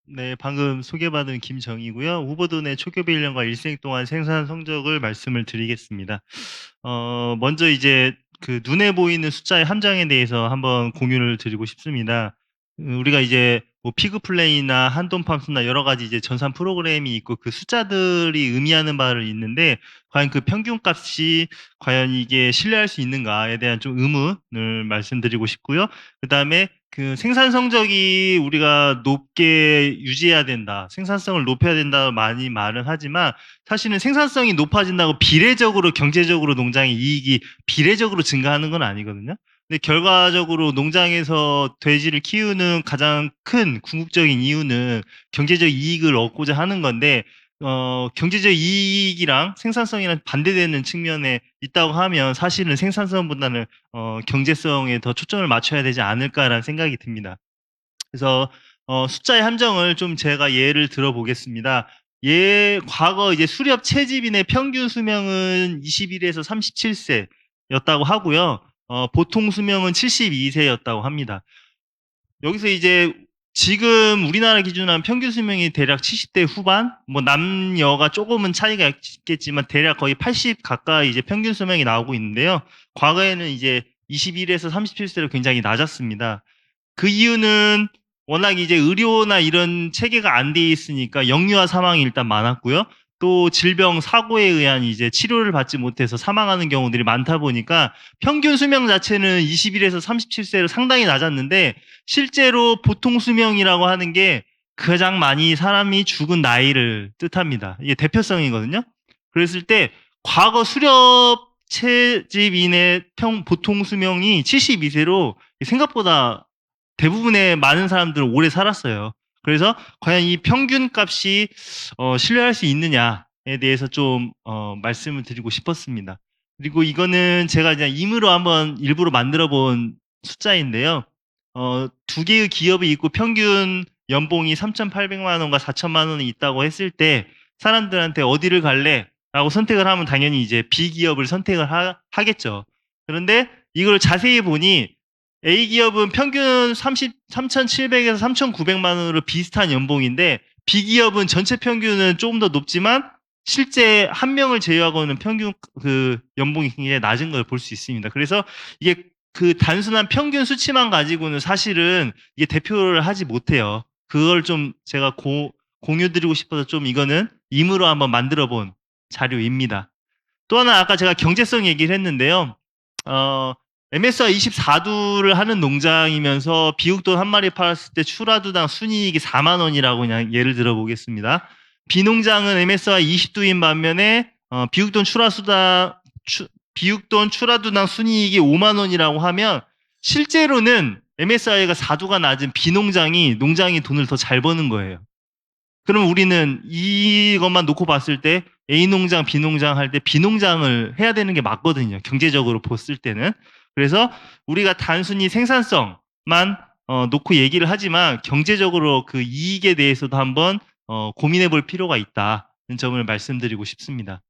네, 방금 소개받은 김정이고요. 후보도 내 초급의 1년과 일생 동안 생산 성적을 말씀을 드리겠습니다. 먼저 이제 그 눈에 보이는 숫자의 함정에 대해서 한번 공유를 드리고 싶습니다. 우리가 이제 뭐 피그플레이나 한돈팜스나 여러 가지 이제 전산 프로그램이 있고 그 숫자들이 의미하는 바를 있는데 과연 그 평균값이 과연 이게 신뢰할 수 있는가에 대한 좀 의문을 말씀드리고 싶고요. 그다음에 그 생산 성적이 우리가 높게 유지해야 된다, 생산성을 높여야 된다 많이 말은 하지만 사실은 생산성이 높아진다고 비례적으로 경제적으로 농장의 이익이 비례적으로 증가하는 건 아니거든요. 근데 결과적으로 농장에서 돼지를 키우는 가장 큰 궁극적인 이유는 경제적 이익을 얻고자 하는 건데 경제적 이익이랑 생산성이랑 반대되는 측면에 있다고 하면 사실은 생산성보다는 경제성에 더 초점을 맞춰야 되지 않을까라는 생각이 듭니다. 그래서 숫자의 함정을 좀 제가 예를 들어보겠습니다. 과거 이제 수렵 채집인의 평균 수명은 21에서 37세였다고 하고요. 보통 수명은 72세였다고 합니다. 여기서 이제 지금 우리나라 기준으로 한 평균 수명이 대략 70대 후반, 뭐 남녀가 조금은 차이가 있겠지만 대략 거의 80 가까이 이제 평균 수명이 나오고 있는데요. 과거에는 이제 21에서 37세로 굉장히 낮았습니다. 그 이유는 워낙 이제 의료나 이런 체계가 안 돼 있으니까 영유아 사망이 일단 많았고요. 또 질병 사고에 의한 이제 치료를 받지 못해서 사망하는 경우들이 많다 보니까 평균 수명 자체는 21에서 37세로 상당히 낮았는데 실제로 보통 수명이라고 하는 게 가장 많이 사람이 죽은 나이를 뜻합니다. 이게 대표성이거든요. 그랬을 때 과거 수렵 채집인의 보통 수명이 72세로 생각보다 대부분의 많은 사람들은 오래 살았어요. 그래서 과연 이 평균 값이 신뢰할 수 있느냐에 대해서 좀 말씀을 드리고 싶었습니다. 그리고 이거는 제가 그냥 임의로 한번 일부러 만들어 본 숫자인데요. 두 개의 기업이 있고 평균 연봉이 3,800만 원과 4천만 원이 있다고 했을 때 사람들한테 어디를 갈래? 라고 선택을 하면 당연히 이제 B 기업을 선택을 하겠죠. 그런데 이걸 자세히 보니 A 기업은 평균 3,700에서 3,900만 원으로 비슷한 연봉인데 B 기업은 전체 평균은 조금 더 높지만 실제 한 명을 제외하고는 평균 그 연봉이 굉장히 낮은 걸 볼 수 있습니다. 그래서 이게 그 단순한 평균 수치만 가지고는 사실은 이게 대표를 하지 못해요. 그걸 좀 제가 공유드리고 싶어서 좀 이거는 임의로 한번 만들어 본 자료입니다. 또 하나 아까 제가 경제성 얘기를 했는데요. 어, MSR 24두를 하는 농장이면서 비육돈 한 마리 팔았을 때 출하두당 순이익이 4만 원이라고 그냥 예를 들어 보겠습니다. 비농장은 MSR 20두인 반면에 비육돈 출하두당 순이익이 5만 원이라고 하면 실제로는 MSI가 4두가 낮은 비농장이 농장이 돈을 더 잘 버는 거예요. 그럼 우리는 이것만 놓고 봤을 때 A 농장, B 농장 할 때 B 농장을 해야 되는 게 맞거든요. 경제적으로 봤을 때는. 그래서 우리가 단순히 생산성만 놓고 얘기를 하지만 경제적으로 그 이익에 대해서도 한번 고민해 볼 필요가 있다는 점을 말씀드리고 싶습니다.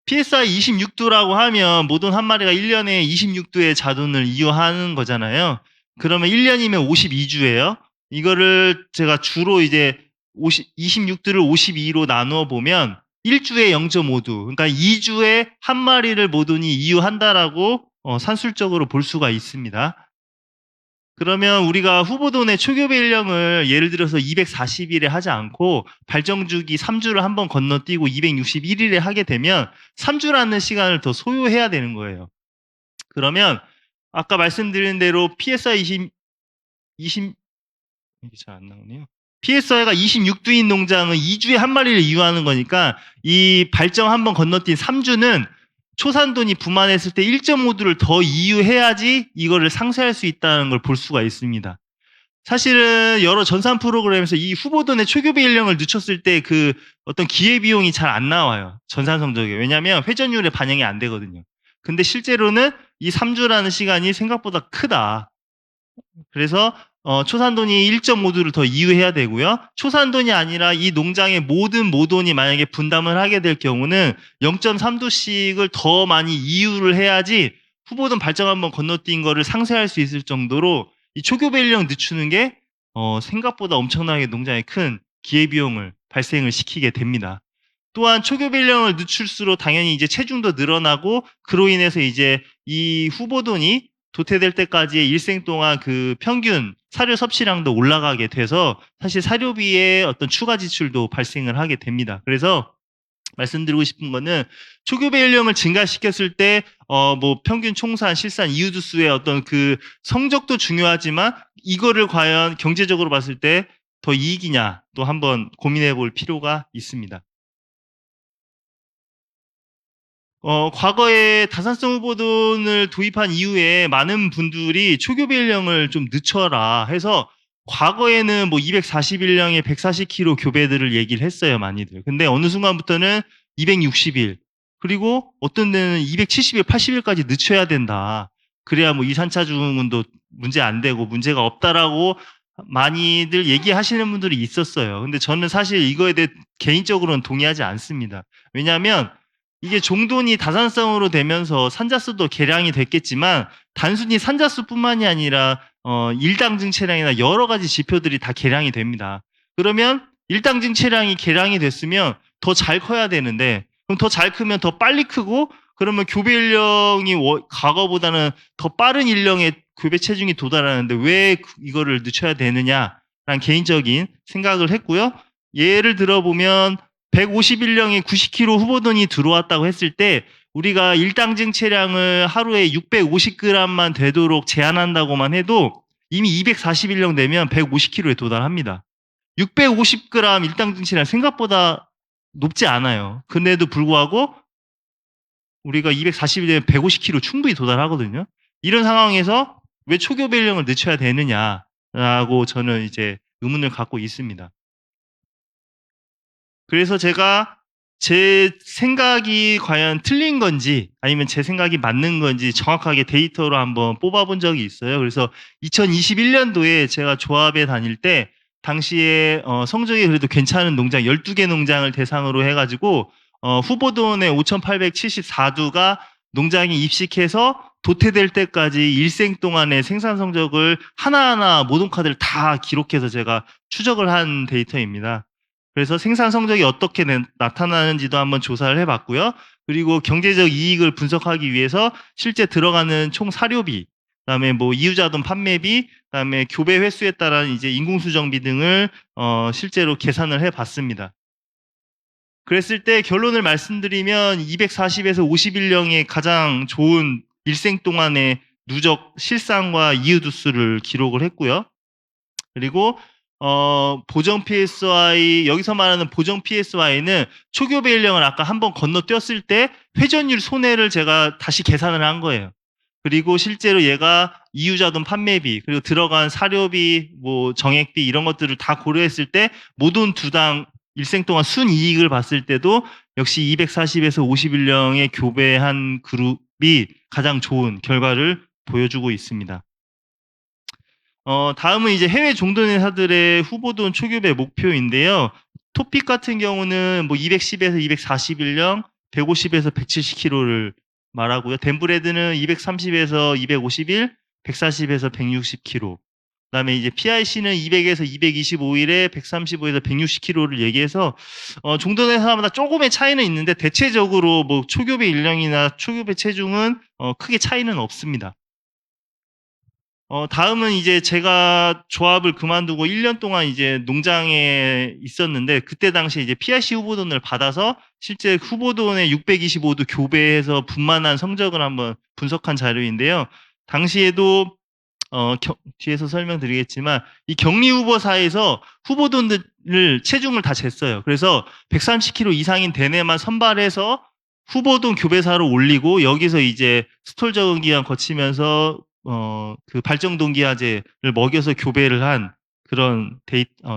PSI 26두라고 하면 모돈 한 마리가 1년에 26두의 자돈을 이용하는 거잖아요. 그러면 1년이면 52주예요. 이거를 제가 주로 이제 26두를 52로 나누어 보면 1주에 0.5두, 그러니까 2주에 한 마리를 모돈이 이유한다라고 산술적으로 볼 수가 있습니다. 그러면 우리가 후보돈의 초교배 일령을 예를 들어서 240일에 하지 않고 발정주기 3주를 한번 건너뛰고 261일에 하게 되면 3주라는 시간을 더 소요해야 되는 거예요. 그러면 아까 말씀드린 대로 PSI 20 이게 잘 안 나오네요. PSI가 26두인 농장은 2주에 한 마리를 이유하는 거니까 이 발정 한번 건너뛴 3주는 초산돈이 부만했을 때 1.5두를 더 이유해야지 이거를 상쇄할 수 있다는 걸 볼 수가 있습니다. 사실은 여러 전산 프로그램에서 이 후보돈의 초교배 연령을 늦췄을 때 그 어떤 기회비용이 잘 안 나와요. 전산 성적에. 왜냐하면 회전율에 반영이 안 되거든요. 근데 실제로는 이 3주라는 시간이 생각보다 크다. 그래서 초산돈이 1.5두를 더 이유해야 되고요. 초산돈이 아니라 이 농장의 모든 모돈이 만약에 분담을 하게 될 경우는 0.3두씩을 더 많이 이유를 해야지 후보돈 발정 한번 건너뛴 거를 상쇄할 수 있을 정도로 이 초교배 연령 늦추는 게 생각보다 엄청나게 농장에 큰 기회비용을 발생을 시키게 됩니다. 또한 초급 연령을 늦출수록 당연히 이제 체중도 늘어나고 그로 인해서 이제 이 후보돈이 도태될 때까지의 일생 동안 그 평균 사료 섭취량도 올라가게 돼서 사실 사료비의 어떤 추가 지출도 발생을 하게 됩니다. 그래서 말씀드리고 싶은 거는 초급의 연령을 증가시켰을 때 뭐 평균 총산, 실산, 이유두수의 어떤 그 성적도 중요하지만 이거를 과연 경제적으로 봤을 때 더 이익이냐 또 한번 고민해 볼 필요가 있습니다. 과거에 다산성 후보돈을 도입한 이후에 많은 분들이 초교배 연령을 좀 늦춰라 해서 과거에는 뭐 241령에 140kg 교배들을 얘기를 했어요, 많이들. 근데 어느 순간부터는 260일, 그리고 어떤 데는 270일, 80일까지 늦춰야 된다. 그래야 뭐 2, 3차 중운도 문제 안 되고 문제가 없다라고 많이들 얘기하시는 분들이 있었어요. 근데 저는 사실 이거에 대해 개인적으로는 동의하지 않습니다. 왜냐하면 이게 종돈이 다산성으로 되면서 산자수도 개량이 됐겠지만 단순히 산자수뿐만이 아니라 일당 증체량이나 여러 가지 지표들이 다 개량이 됩니다. 그러면 일당 증체량이 개량이 됐으면 더 잘 커야 되는데 그럼 더 잘 크면 더 빨리 크고 그러면 교배 연령이 과거보다는 더 빠른 연령에 교배 체중이 도달하는데 왜 이거를 늦춰야 되느냐라는 개인적인 생각을 했고요. 예를 들어보면 151령에 90kg 후보돈이 들어왔다고 했을 때 우리가 일당 증체량을 하루에 650g만 되도록 제한한다고만 해도 이미 241령 되면 150kg에 도달합니다. 650g 일당 증체량 생각보다 높지 않아요. 근데도 불구하고 우리가 240이 되면 150kg 충분히 도달하거든요. 이런 상황에서 왜 초교배 연령을 늦춰야 되느냐라고 저는 이제 의문을 갖고 있습니다. 그래서 제가 제 생각이 과연 틀린 건지 아니면 제 생각이 맞는 건지 정확하게 데이터로 한번 뽑아본 적이 있어요. 그래서 2021년도에 제가 조합에 다닐 때 당시에 성적이 그래도 괜찮은 농장 12개 농장을 대상으로 해가지고 후보돈의 5,874두가 농장에 입식해서 도태될 때까지 일생 동안의 생산 성적을 하나하나 모든 카드를 다 기록해서 제가 추적을 한 데이터입니다. 그래서 생산 성적이 어떻게 나타나는지도 한번 조사를 해봤고요. 그리고 경제적 이익을 분석하기 위해서 실제 들어가는 총 사료비, 그다음에 뭐 이유자돈 판매비, 그다음에 교배 횟수에 따른 이제 인공수정비 등을 실제로 계산을 해봤습니다. 그랬을 때 결론을 말씀드리면 240에서 51령의 가장 좋은 일생 동안의 누적 실상과 이유두수를 기록을 했고요. 그리고 보정 PSY, 여기서 말하는 보정 PSY는 초교배 연령을 아까 한번 건너뛰었을 때 회전율 손해를 제가 다시 계산을 한 거예요. 그리고 실제로 얘가 이유자돈 판매비, 그리고 들어간 사료비, 뭐 정액비 이런 것들을 다 고려했을 때 모든 두당 일생 동안 순이익을 봤을 때도 역시 240에서 51령의 교배한 그룹이 가장 좋은 결과를 보여주고 있습니다. 다음은 이제 해외 종돈 회사들의 후보돈 초급의 목표인데요. 토픽 같은 경우는 뭐 210에서 241령, 150에서 170kg를 말하고요. 덴브레드는 230에서 251, 140에서 160kg. 그다음에 이제 PIC는 200에서 225일에 135에서 160kg를 얘기해서 종돈 회사마다 조금의 차이는 있는데 대체적으로 뭐 초급의 일령이나 초급의 체중은 크게 차이는 없습니다. 다음은 이제 제가 조합을 그만두고 1년 동안 이제 농장에 있었는데 그때 당시에 이제 PIC 후보돈을 받아서 실제 후보돈의 625도 교배해서 분만한 성적을 한번 분석한 자료인데요. 당시에도 뒤에서 설명드리겠지만 이 격리 후보사에서 후보돈을 체중을 다 쟀어요. 그래서 130kg 이상인 대뇌만 선발해서 후보돈 교배사로 올리고 여기서 이제 스톨 적응 기간 거치면서 그 발정 동기화제를 먹여서 교배를 한 그런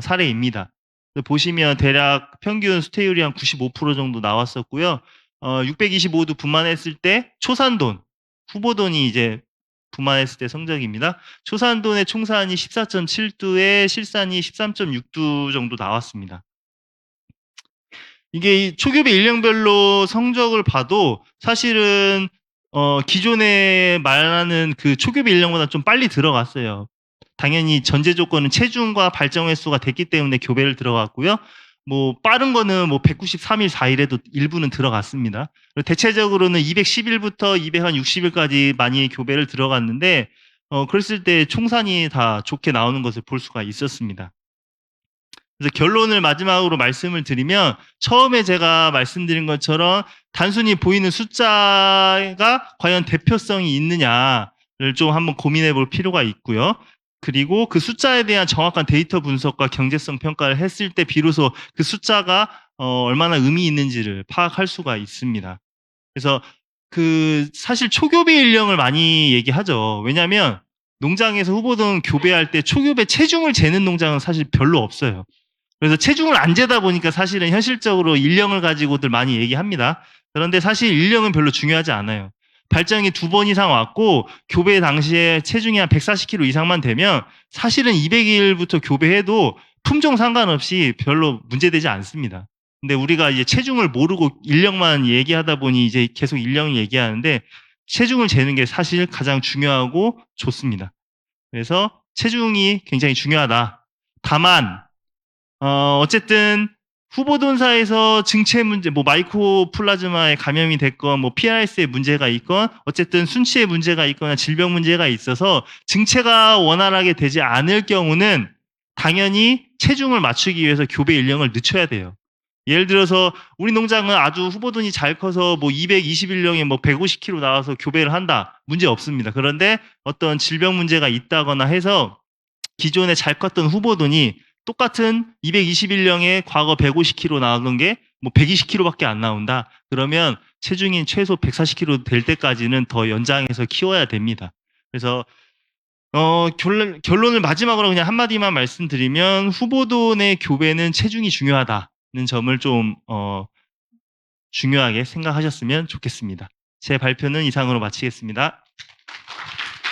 사례입니다. 보시면 대략 평균 수태율이 한 95% 정도 나왔었고요. 625도 분만했을 때 초산돈, 후보돈이 이제 분만했을 때 성적입니다. 초산돈의 총산이 14.7두에 실산이 13.6두 정도 나왔습니다. 이게 이 초급의 일령별로 성적을 봐도 사실은 기존에 말하는 그 초급의 일령보다 좀 빨리 들어갔어요. 당연히 전제 조건은 체중과 발정 횟수가 됐기 때문에 교배를 들어갔고요. 뭐 빠른 거는 뭐 193일 4일에도 일부는 들어갔습니다. 대체적으로는 210일부터 260일까지 많이 교배를 들어갔는데 그랬을 때 총산이 다 좋게 나오는 것을 볼 수가 있었습니다. 그래서 결론을 마지막으로 말씀을 드리면 처음에 제가 말씀드린 것처럼 단순히 보이는 숫자가 과연 대표성이 있느냐를 좀 한번 고민해 볼 필요가 있고요. 그리고 그 숫자에 대한 정확한 데이터 분석과 경제성 평가를 했을 때 비로소 그 숫자가 얼마나 의미 있는지를 파악할 수가 있습니다. 그래서 그 사실 초교배 일령을 많이 얘기하죠. 왜냐하면 농장에서 후보동 교배할 때 초교배 체중을 재는 농장은 사실 별로 없어요. 그래서 체중을 안 재다 보니까 사실은 현실적으로 일령을 가지고들 많이 얘기합니다. 그런데 사실 일령은 별로 중요하지 않아요. 발정이 2번 이상 왔고 교배 당시에 체중이 한 140kg 이상만 되면 사실은 200일부터 교배해도 품종 상관없이 별로 문제되지 않습니다. 근데 우리가 이제 체중을 모르고 일령만 얘기하다 보니 이제 계속 일령을 얘기하는데 체중을 재는 게 사실 가장 중요하고 좋습니다. 그래서 체중이 굉장히 중요하다. 다만 어쨌든 후보돈사에서 증체 문제, 뭐 마이코플라즈마에 감염이 됐건, 뭐 PRS에 문제가 있건, 어쨌든 순치에 문제가 있거나 질병 문제가 있어서 증체가 원활하게 되지 않을 경우는 당연히 체중을 맞추기 위해서 교배 일령을 늦춰야 돼요. 예를 들어서 우리 농장은 아주 후보돈이 잘 커서 뭐 221령에 뭐 150kg 나와서 교배를 한다. 문제 없습니다. 그런데 어떤 질병 문제가 있다거나 해서 기존에 잘 컸던 후보돈이 똑같은 221령에 과거 150kg 나오던 게 뭐 120kg밖에 안 나온다. 그러면 체중이 최소 140kg 될 때까지는 더 연장해서 키워야 됩니다. 그래서 결론을 마지막으로 그냥 한마디만 말씀드리면 후보돈의 교배는 체중이 중요하다는 점을 좀 중요하게 생각하셨으면 좋겠습니다. 제 발표는 이상으로 마치겠습니다.